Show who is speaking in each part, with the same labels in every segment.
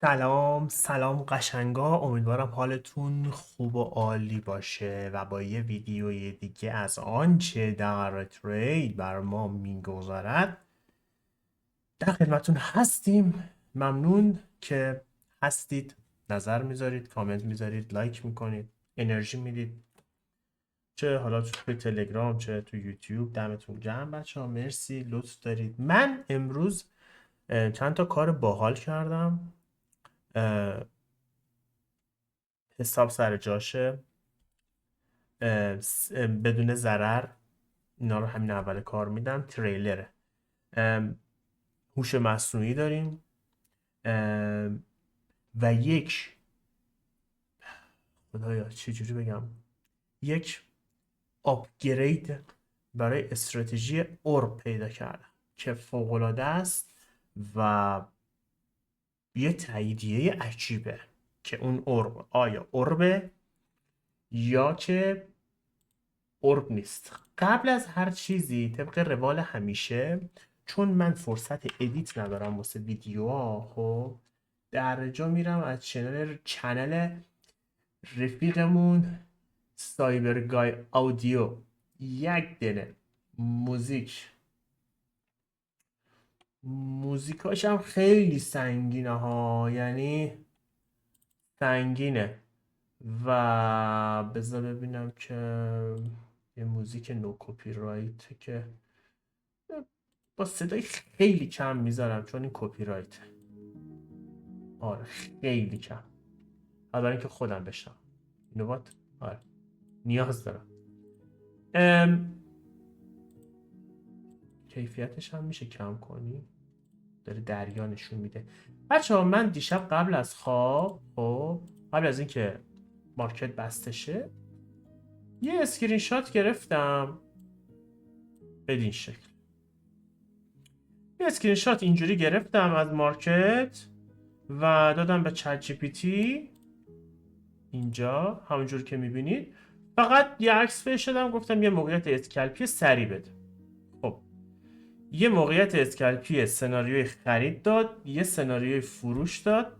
Speaker 1: سلام قشنگا، امیدوارم حالتون خوب و عالی باشه و با یه ویدیوی دیگه از آنچه در ترید بر ما میگذارد در خدمتون هستیم. ممنون که هستید، نظر میذارید، کامنت میذارید، لایک میکنید، انرژی میدید، چه حالا تو تلگرام چه تو یوتیوب. دمتون گرم بچه ها، مرسی، لطف دارید. من امروز چند تا کار باحال کردم، حساب سر جاشه، بدون ضرر. اینا رو همین اول کار میدم. تریلره، هوش مصنوعی داریم و یک، خدایا چجوری بگم، یک آپگرید برای استراتژی اورب پیدا کردم که فوق‌العاده است و یه تاییدیه عجیبه که اون اورب آیا اوربه یا که اورب نیست. قبل از هر چیزی طبق روال همیشه، چون من فرصت ادیت ندارم واسه ویدیوها، خب در جا میرم از چنل رفیقمون سایبر گای آودیو یک دونه موزیکاش هم خیلی سنگینه ها، یعنی سنگینه. و بذار ببینم که یه موزیک نو کپی رایت که با صدای خیلی کم میذارم چون این کپی رایت. آره خیلی کم، برای اینکه خودم بشنم. اینوات آره نیاز دارم. کیفیتش هم میشه کم کنی، داره دریا نشون میده. بچه ها من دیشب قبل از خواب، خب قبل از اینکه مارکت بسته شه، یه اسکرین شات گرفتم بدین شکل. یه اسکرین شات اینجوری گرفتم از مارکت و دادم به چت جی پی تی. اینجا همونجور که میبینید فقط یه عکس فیش شدم، گفتم یه موقعیت اسکلپی سری بده. خب یه موقعیت اسکلپی سناریوی خرید داد، یه سناریوی فروش داد.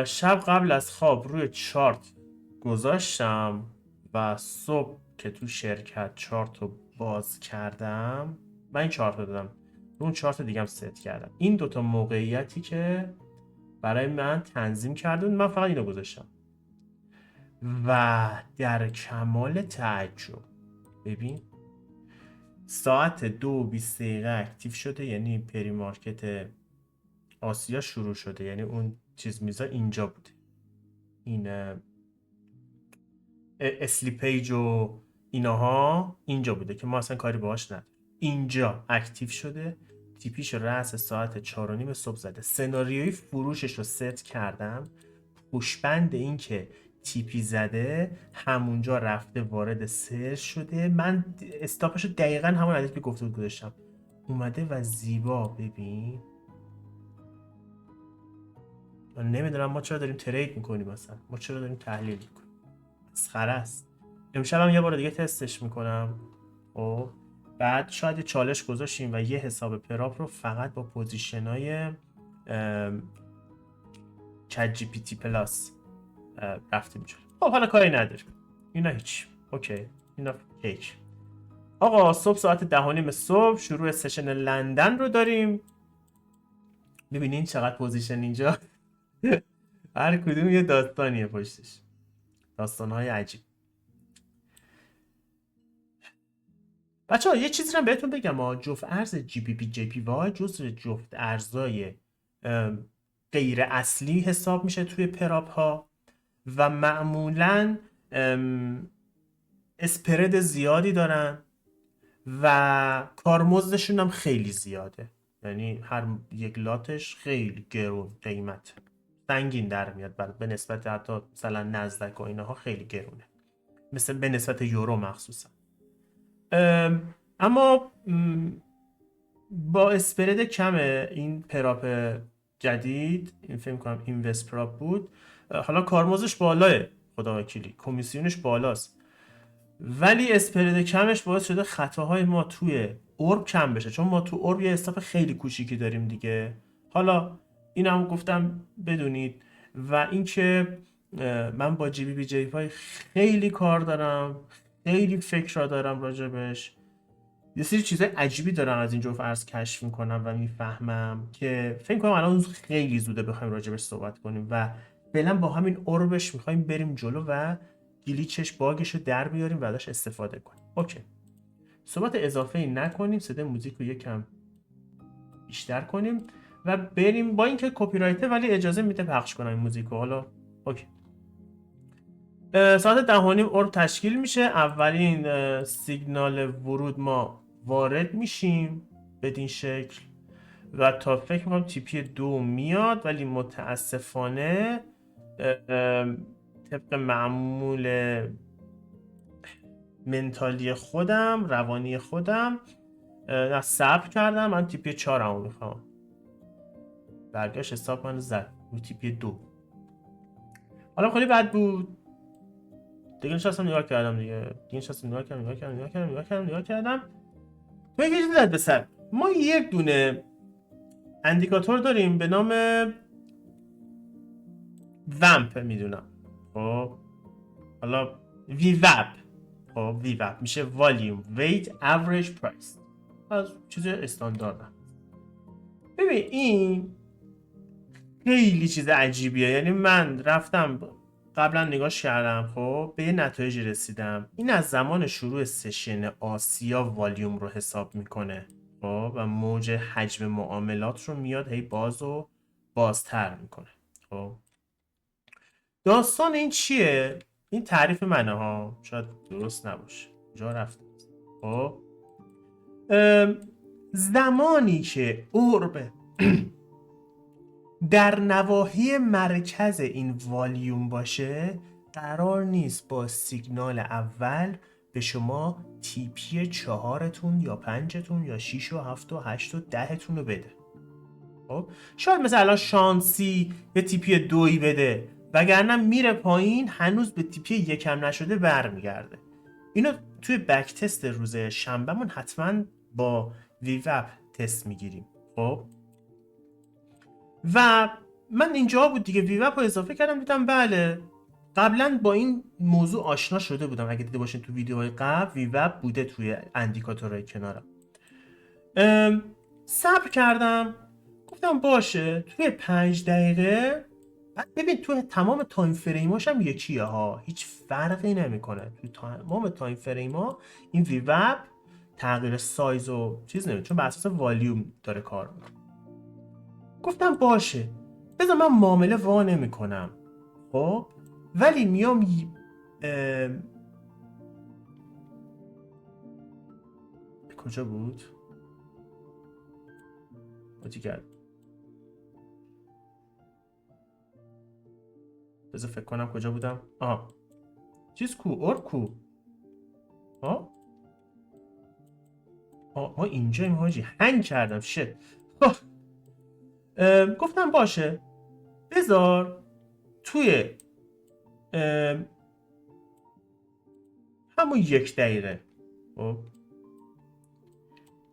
Speaker 1: شب قبل از خواب روی چارت گذاشتم و صبح که تو شرکت چارت رو باز کردم، من این چارت رو دادم رو اون چارت دیگه هم ست کردم. این دوتا موقعیتی که برای من تنظیم کردون، من فقط اینو گذاشتم و در کمال تعجب ببین ساعت 2:20 اکتیو شده، یعنی پری مارکت آسیا شروع شده، یعنی اون چیز میزا اینجا بوده، این اسلیپیج و ایناها اینجا بوده که ما اصلا کاری باهاش نداریم. اینجا اکتیو شده، تیپیش رأس ساعت 4:30 صبح زده. سناریوی فروشش رو ست کردم، پشبند این که تیپی زده همونجا رفته وارد سرچ شده. من استاپش رو دقیقا همون عدد که گفته بود گذاشتم، اومده و زیبا. ببین من نمیدونم ما چرا داریم ترید میکنیم، مثلا ما چرا داریم تحلیل میکنیم، مسخره است. امشب هم یه بار دیگه تستش میکنم. خب بعد شاید یه چالش گذاشیم و یه حساب پراپ رو فقط با پوزیشنای چت جی پی تی پلاس رفتیم جلو. خب حالا کاری نداریم، اینا هیچ اوکی، اینا کیک. آقا صبح ساعت 10:30 صبح شروع سشن لندن رو داریم. ببینین چقدر پوزیشن اینجا هر کدوم یه داستانیه پشتش، داستانهای عجیب. بچه ها یه چیزی رو بهتون بگم، جفت ارز جی پی پی جی پی وای جزو جفت ارزای غیر اصلی حساب میشه توی پراپ ها و معمولا اسپرد زیادی دارن و کارمزدشون هم خیلی زیاده، یعنی هر یک لاتش خیلی گرون قیمت سنگین در میاد به نسبت حتی مثلا نزدک و اینها خیلی گرونه، مثل به نسبت یورو مخصوصا. اما با اسپرد کم این پراپ جدید، این فکر کنم اینوست پراپ بود، حالا کارمزدش بالاه، خدا وکیلی کمیسیونش بالاست، ولی اسپرد کمش باعث شده خطاهای ما توی اورب کم بشه، چون ما تو اورب یه استاپ خیلی کوچیکی داریم دیگه. حالا اینم گفتم بدونید. و اینکه من با جی بی بی جی پای خیلی کار دارم، خیلی فکر را دارم راجبش. یه سری چیزای عجیبی دارم از این جزء ارز کشف میکنم و میفهمم که فکر کنم الان خیلی زوده بخوایم راجبش صحبت کنیم و فعلا با همین اوربش میخوایم بریم جلو و گلیچش باگش رو در بیاریم و ازش استفاده کنیم. اوکی، صحبت اضافه ای نکنیم، صدای موزیک رو یکم بیشتر کنیم و بریم. با اینکه کپی رایته ولی اجازه میده پخش کنم این موزیک رو. حالا اوکی. ساعت 10:30 اورب تشکیل میشه. اولین سیگنال ورود ما وارد میشیم بدین شکل و تا فکر میکنم تیپی 2 میاد، ولی متاسفانه طبق معمول منتالی خودم، روانی خودم، صبر کردم. من تیپی 4 همو میخوام. برگشت حساب من زد رو تیپی 2. حالا خیلی بد بود دیگه. نشستم نگاه کردم نگاه کردم تو یه چیزی زد به سر. ما یک دونه اندیکاتور داریم به نام ومپ، میدونم خب، حالا وی وپ. خب وی وپ میشه والیوم ویت اوریج پرایس، از چیز استاندارد. ببین این خیلی چیز عجیبیه. یعنی من رفتم قبلا نگاش کردم، خب به یه نتایجی رسیدم. این از زمان شروع سشن آسیا والیوم رو حساب میکنه، خب، و موج حجم معاملات رو میاد هی باز و بازتر میکنه. خب داستان این چیه؟ این تعریف منه ها، شاید درست نباشه، جا رفته. خب زمانی که اورب در نواحی مرکز این والیوم باشه، قرار نیست با سیگنال اول به شما تیپی 4تون یا 5تون یا 6 و 7 و 8 و 10تون رو بده. خب شاید مثلا شانسی یه تیپی 2 بده، وگرنه میره پایین هنوز به تیپی 1 هم نشده برمیگرده. اینو توی بک تست روز شنبهمون حتما با وی وپ تست میگیریم. خب و من اینجا بود دیگه وی وپ رو اضافه کردم، دیدم بله قبلا با این موضوع آشنا شده بودم. اگه دیده باشین تو ویدیوهای قبل وی وپ بوده توی اندیکاتورهای کنارم. صبر کردم، گفتم باشه توی 5 دقیقه. ببین توی تمام تایم فریماش هم یکیه ها، هیچ فرقی نمیکنه. توی تمام تایم فریما این وی وپ تغییر سایز و چیز نمیده، چون بر اساس والیوم داره کار میکنه. گفتم باشه بذار من معامله وا نمیکنم، خب ولی میام کجا بود؟ دیگر بذار فکر کنم کجا بودم. چیز کو؟ اورب کو؟ ما اینجاییم حاجی، هنگ کردم. شت. گفتم باشه بذار توی همون 1 دقیقه خب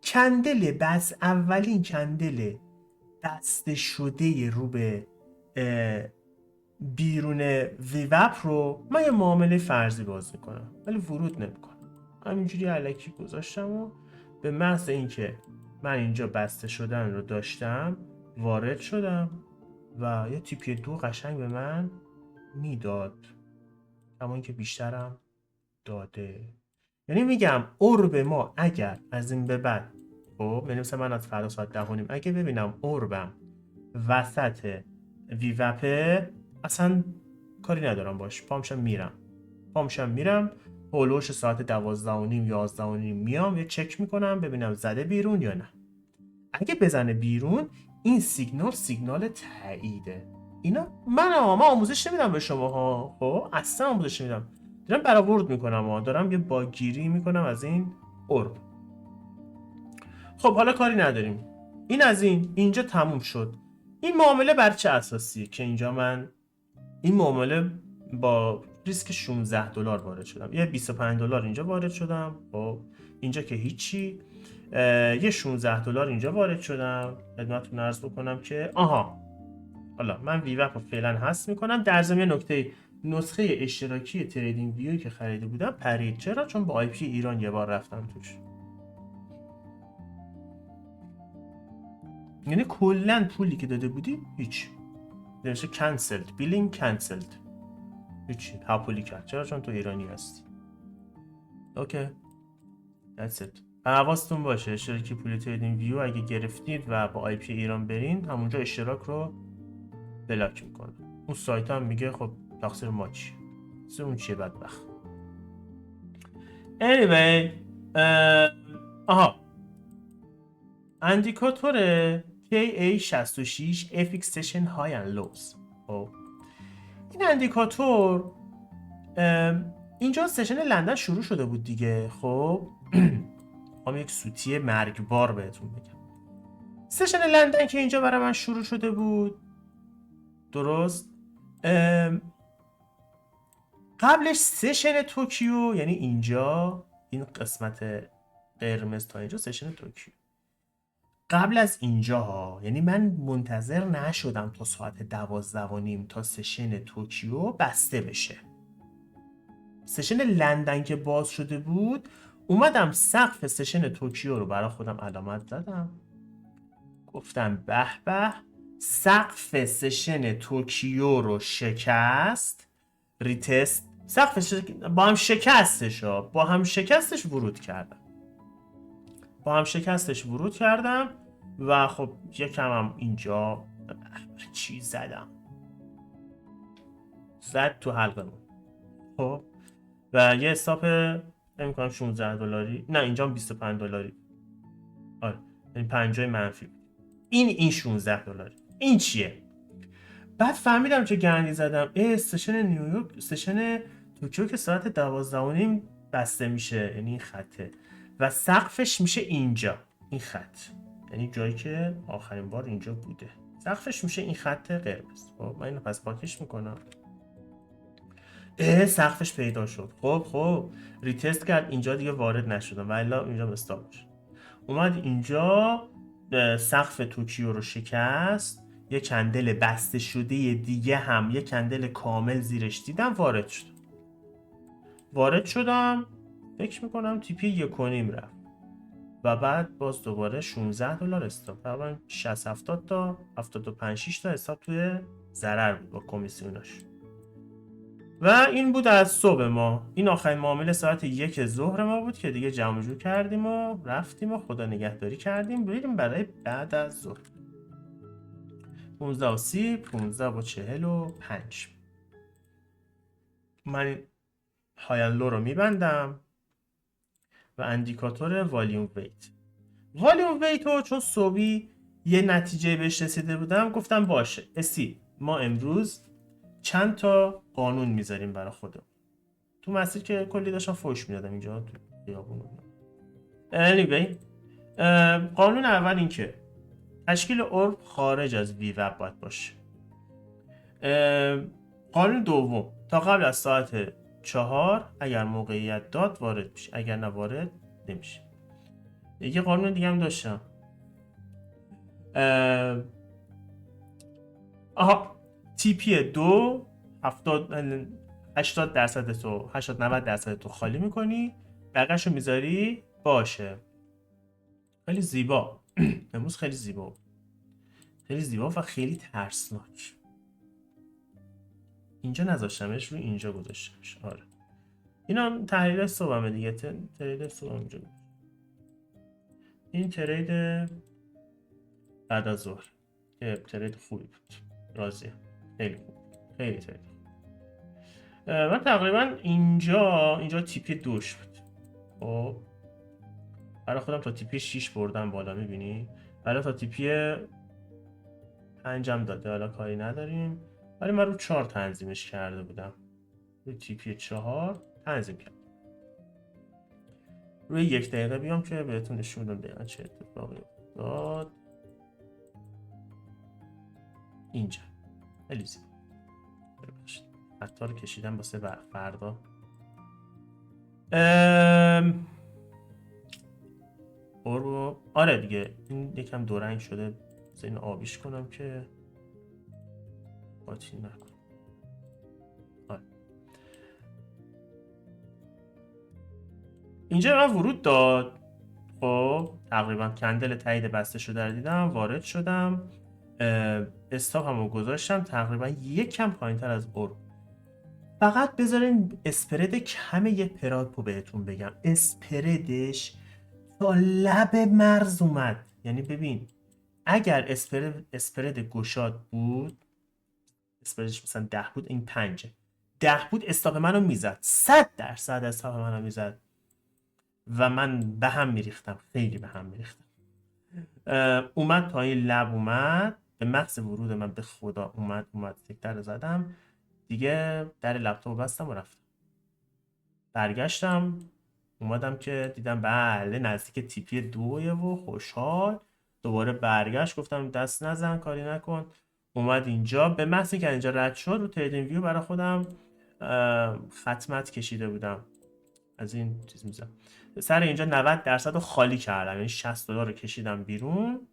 Speaker 1: کندل بس، اولین کندل بسته شده رو به بیرون وی وپ رو من یه معامله فرضی باز میکنم، ولی ورود نمیکنم. همینجوری الکی گذاشتم و به محض اینکه من اینجا بسته شدن رو داشتم وارد شدم و یه تیپی 2 قشنگ به من میداد، اما اینکه بیشترم داده. یعنی میگم اورب ما اگر از این به بعد، خب یعنی مثلا من از فردا ساعت 10:30 اگه ببینم اوربم وسط وی وپه، اصلا کاری ندارم باش، پامشم میرم هولوش ساعت 12:30 11:30 میام یه چک میکنم ببینم زده بیرون یا نه. اگه بزنه بیرون این سیگنال تاییده. اینا من آموزش نمیدم به شما ها، خب اصلا آموزش نمیدم، دارم برآورد میکنم ها، دارم یه باگیری میکنم از این اورب. خب حالا کاری نداریم، این از اینجا تموم شد. این معامله بر چه اساسیه که اینجا من این معامله با ریسک 16 دلار وارد شدم، یه 25 دلار اینجا وارد شدم، خب اینجا که هیچی، یه 16 دلار اینجا وارد شدم. خدمتتون عرض بکنم که حالا من ویوپ رو فعلا حذف میکنم. در ضمن نکته، نسخه اشتراکی تریدینگ ویو که خریده بودم پرید. چرا؟ چون با آی پی ایران یه بار رفتم توش. یعنی کلا پولی که داده بودی هیچ، نوشته canceled billing cancelled، هیچی هاپولی کرد. چرا؟ چون تو ایرانی هستی. اوکی that's it. حواستون باشه اشتراکی پولی تریدینگ ویو اگه گرفتید و با آی پی ایران برین، همونجا اشتراک رو بلاک میکنه. اون سایت هم میگه خب تقصیر ما چیه؟ تقصیر اون چیه بدبخت. anyway آها، اندیکاتور KA66 FX Session High and Lows. خب این اندیکاتور اینجا سشن لندن شروع شده بود دیگه. خب هم یک سوتی مرگبار بهتون بگم. سشن لندن که اینجا برای من شروع شده بود، درست، قبلش سشن توکیو، یعنی اینجا این قسمت قرمز تا اینجا سشن توکیو. قبل از اینجا ها، یعنی من منتظر نشدم تا ساعت 12:30 تا سشن توکیو بسته بشه. سشن لندن که باز شده بود، اومدم سقف سشن توکیو رو برای خودم علامت زدم، گفتم به به، سقف سشن توکیو رو شکست. ریتست سقفش با هم شکستش ها، با هم شکستش ورود کردم و خب یکم هم اینجا چی زدم، زد تو حلقمون. خب و یه حساب نمی‌کنم $16، نه اینجا هم $25. آره یعنی 50 منفی. این $16. این چیه؟ بعد فهمیدم چه گندی زدم. سشن نیویورک، سشن توکیو که ساعت 12:30 بسته میشه، یعنی این خطه و سقفش میشه اینجا، این خط، یعنی جایی که آخرین بار اینجا بوده، سقفش میشه این خط قرمز. خب من اینو پس پاکش میکنم. سقفش پیدا شد. خب ریتست کرد، اینجا دیگه وارد نشدم و الا اینجا استاپ شد. اومد اینجا سقف توکیو رو شکست، یه کندل بسته شده دیگه هم، یه کندل کامل زیرش دیدم، وارد شدم. فکر میکنم تیپی 1.5 رفت و بعد باز دوباره $16 استاپ. تقریبا 60-70 تا 75-6 تا حساب توی ضرر بود با کمیسیوناش. و این بود از صبح ما. این آخرین معامله ساعت 1 ظهر ما بود که دیگه جمع جور کردیم و رفتیم و خدا نگهداری کردیم، بریم برای بعد از ظهر. 15:30 15:45 من هایلو رو میبندم و اندیکاتور والیوم ویت رو چون صبحی یه نتیجه بهش رسیده بودم، گفتم باشه اسی ما امروز چند تا قانون میذاریم برای خودم. تو مسیر که کلی داشتم فوش میدادم اینجا تو خیابون. anyway قانون اول این که تشکیل اورب خارج از وی وب باید باشه. قانون دوم، تا قبل از ساعت 4 اگر موقعیت داد وارد میشه، اگر نه وارد نمیشه. یه قانون دیگه هم داشتم. TP 2 80% تو 80-90% تو خالی میکنی، بقیه‌شو میذاری باشه. خیلی زیبا. امروز خیلی زیبا و خیلی ترسناک. اینجا نذاشتمش، روی اینجا گذاشتمش. آره اینا تحلیل صبحمه دیگه. ترید صبح اینجا بود. این ترید بعد از ظهر که ترید خوبی بود، راضیه، خیلی خوب، خیلی ترید. من تقریبا اینجا تیپی 2 بود. خب برای خودم تا تیپی 6 بردم بالا، میبینی؟ برای تا تیپی 5 هم داده، حالا کاری نداریم، ولی من رو 4 تنظیمش کرده بودم. روی تیپی 4 تنظیم کردم. روی 1 دقیقه بیام که بهتون نشون بدم دقیقا چه اتفاقی افتاد. اینجا خیلی زیبا. خطا رو کشیدم واسه فردا. آره دیگه این یکم دو رنگ شده، اینو آبیش کنم که قاطی نکن. اینجا من ورود داد. خب تقریبا کندل تایید بسته شده رو دیدم، وارد شدم، استاپ همو گذاشتم تقریبا یک کم پایین تر از اورب. فقط بذارین اسپرد کم یه پراپو بهتون بگم، اسپردش تا لب مرز اومد. یعنی ببین اگر اسپرد گشاد بود، اسپردش مثلا 10 بود، این 5، 10 بود استاپ منو میزد، 100% استاپ منو میزد و من به هم میریختم، خیلی به هم میریختم. اومد تا این لب، اومد به محض ورود من به خدا اومد تکتر زدم دیگه، در لپتاپ بستم و رفتم. برگشتم اومدم که دیدم بله نزدیک تیپی 2 و خوشحال. دوباره برگشت گفتم دست نزن، کاری نکن. اومد اینجا به محض اینکه اینجا رد شد رو تریدینگ ویو برای خودم ختمت کشیده بودم، از این چیز میزم سر اینجا 90% رو خالی کردم، یعنی $60 رو کشیدم بیرون.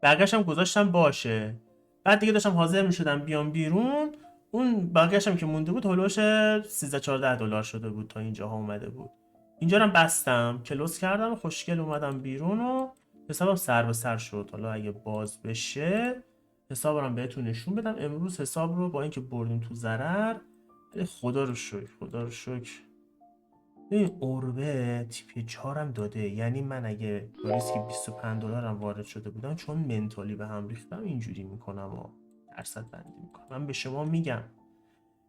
Speaker 1: برگشتم گذاشتم باشه. بعد دیگه داشتم حاضر میشدم بیام بیرون، اون برگشتم که مونده بود هولوش $13-14 شده بود تا اینجاها اومده بود. اینجا رو بستم، کلوز کردم، خوشگل اومدم بیرون و حسابم سر به سر شد. حالا اگه باز بشه حسابم بهتون نشون بدم. امروز حساب رو با اینکه بردیم تو ضرر، خدا رو شکر این اوربه تیپ 4 هم داده. یعنی من اگه با ریسک $25 هم وارد شده بودم، چون منتالی به هم ریختم اینجوری میکنم و درصد بندی میکنم. من به شما میگم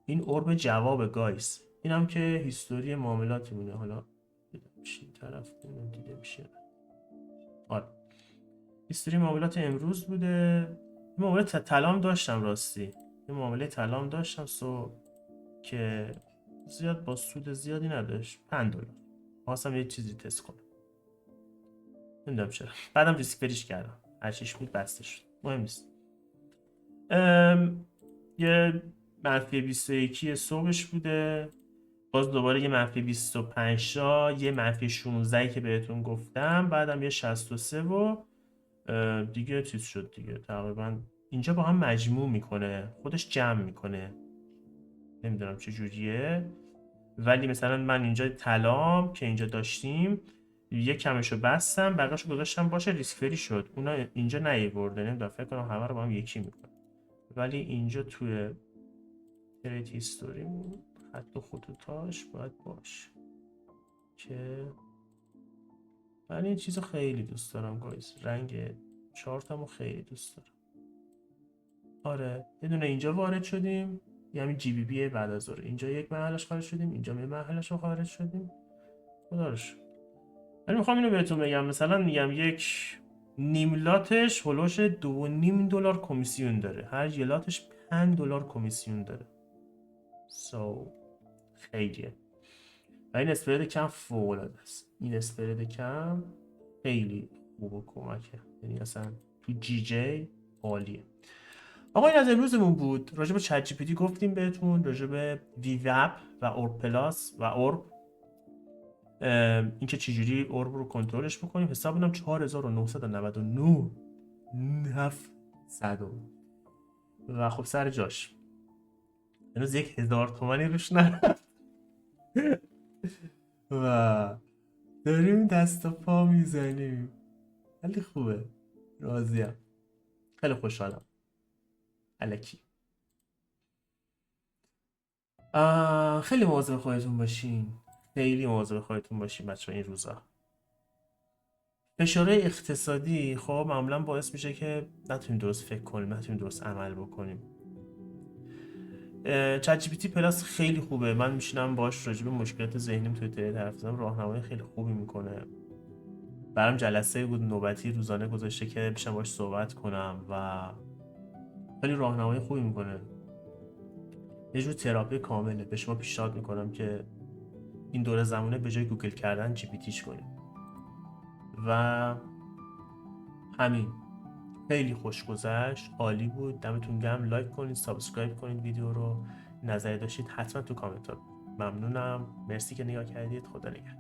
Speaker 1: این اوربه جواب گایس. اینم که هیستوری معاملاتی مونه. حالا دیده میشه این طرف، دیده میشه. آره هیستوری معاملات امروز بوده. معامله طلام داشتم، راستی یه معامله طلام داشتم که زیاد با سود زیادی نداشت، $5. خواستم یه چیزی تست کنم، نمیدونم چرا. بعدم ریسک فریش کردم، هر چیش بود بسته شد، مهم نیست. یه منفی 21 صبحش بوده، باز دوباره یه منفی 25 تا، یه منفی 16 که بهتون گفتم، بعدم یه 63 و دیگه چیز شد دیگه. تقریبا اینجا با هم مجموع میکنه، خودش جمع میکنه، نمیدونم چه جوریه. ولی مثلا من اینجا طلام که اینجا داشتیم یه کمشو بستم، بقیه‌شو گذاشتم باشه، ریسک فری شد. اونا اینجا نیورده، نمیدونم، فکر کنم همه رو با هم یکی میکنه. ولی اینجا توی ترید هیستوری خط و خطوطاش باید باشه که من این چیزو خیلی دوست دارم گایز، رنگ چارتمو خیلی دوست دارم. آره یه دونه اینجا وارد شدیم، یه همین جی بی بی بعد از ظهر اینجا یک مرحلهش خارج شدیم، اینجا یه مرحلهش خارج شدیم. خدا رو شکر. ولی میخوام اینو بهتون بگم، مثلا میگم یک نیم لاتش هلوش $2.5 کمیسیون داره، هر یه لاتش $5 کمیسیون داره. خیلیه. و این اسپرد کم فوق العاده است. این اسپرد کم خیلی خوب و کمکه، یعنی اصلا تو جی جی عالیه. آقا این از امروزمون بود. راجع به چت جی پی تی گفتیم بهتون، راجع به وی وپ و اورب پلاس و اورب، اینکه چجوری اورب رو کنترلش بکنیم. حسابونم 4999 900 و خب سر جاش. هنوز 1000 تومانی روش نرفت و داریم دست و پا میزنیم. خیلی خوبه، راضیم، خیلی خوشحالم. الکی خیلی مواظب خودتون باشین، خیلی مواظب خودتون باشین بچه‌ها. این روزا فشار اقتصادی خب معمولا باعث میشه که نتونیم درست فکر کنیم، نتونیم درست عمل بکنیم. چت جی پی تی پلاس خیلی خوبه، من میشینم باهاش راجع به مشکلات ذهنیم توی ترید حرف میزنم، راهنمایی خیلی خوبی میکنه. برام جلسه بود نوبتی روزانه گذاشته که بشم باهاش صحبت کنم و خیلی راهنمایی خوبی میکنه. یه جور تراپی کامله. به شما پیشنهاد میکنم که این دوره زمانه به جای گوگل کردن جی پی تیش کنید. و همین، خیلی خوش گذشت، عالی بود، دمتون گرم. لایک کنید، سابسکرایب کنید ویدیو رو. نظری داشتید حتما تو کامنت ها. ممنونم، مرسی که نگاه کردید. خدا نگهدار.